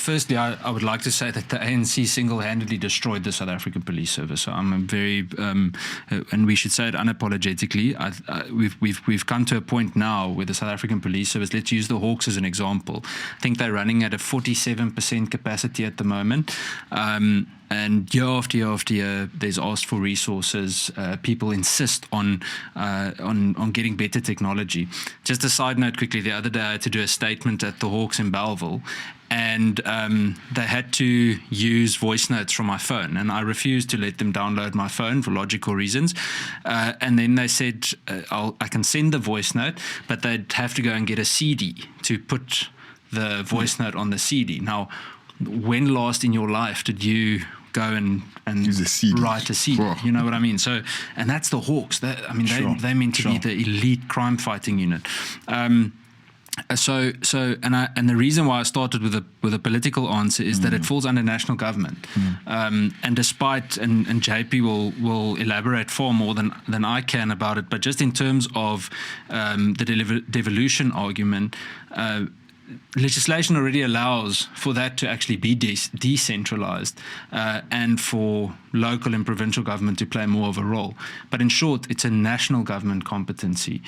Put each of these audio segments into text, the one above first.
firstly, I would like to say that the ANC single-handedly destroyed the South African Police Service. So I'm a very, and we should say it unapologetically. We've come to a point now where the South African Police Service, let's use the Hawks as an example. I think they're running at a 47% capacity at the moment. And year after year after year, there's asked for resources. People insist on getting better technology. Just a side note quickly, the other day I had to do a statement at the Hawks in Bellville, and they had to use voice notes from my phone, and I refused to let them download my phone for logical reasons. And then they said, I can send the voice note, but they'd have to go and get a CD to put the voice note on the CD. Now, when last in your life did you go and use a CD. Write a CD? Whoa. You know what I mean? So, and that's the Hawks. They're meant to be the elite crime fighting unit. And the reason why I started with a political answer is that it falls under national government. And despite, and JP will elaborate far more than I can about it, but just in terms of the devolution argument, legislation already allows for that to actually be decentralized and for local and provincial government to play more of a role. But in short, it's a national government competency.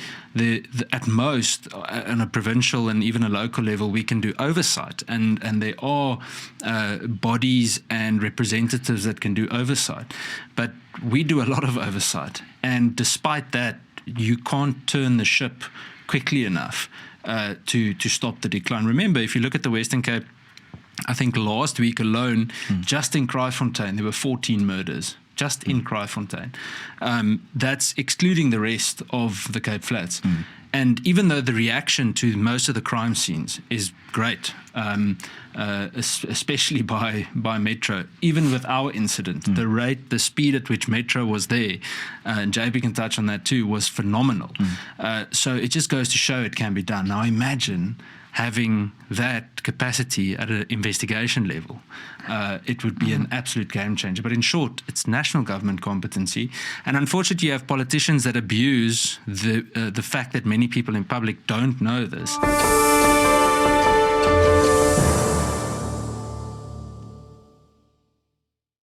At most, on a provincial and even a local level, we can do oversight. And there are bodies and representatives that can do oversight. But we do a lot of oversight. And despite that, you can't turn the ship quickly enough to stop the decline. Remember, if you look at the Western Cape, I think last week alone, just in Kraaifontein, there were 14 murders, just in Kraaifontein. That's excluding the rest of the Cape Flats. And even though the reaction to most of the crime scenes is great, especially by Metro, even with our incident, the speed at which Metro was there, and JP can touch on that too, was phenomenal. So it just goes to show it can be done. Now imagine having that capacity at an investigation level. It would be an absolute game changer. But in short, it's national government competency. And unfortunately, you have politicians that abuse the fact that many people in public don't know this.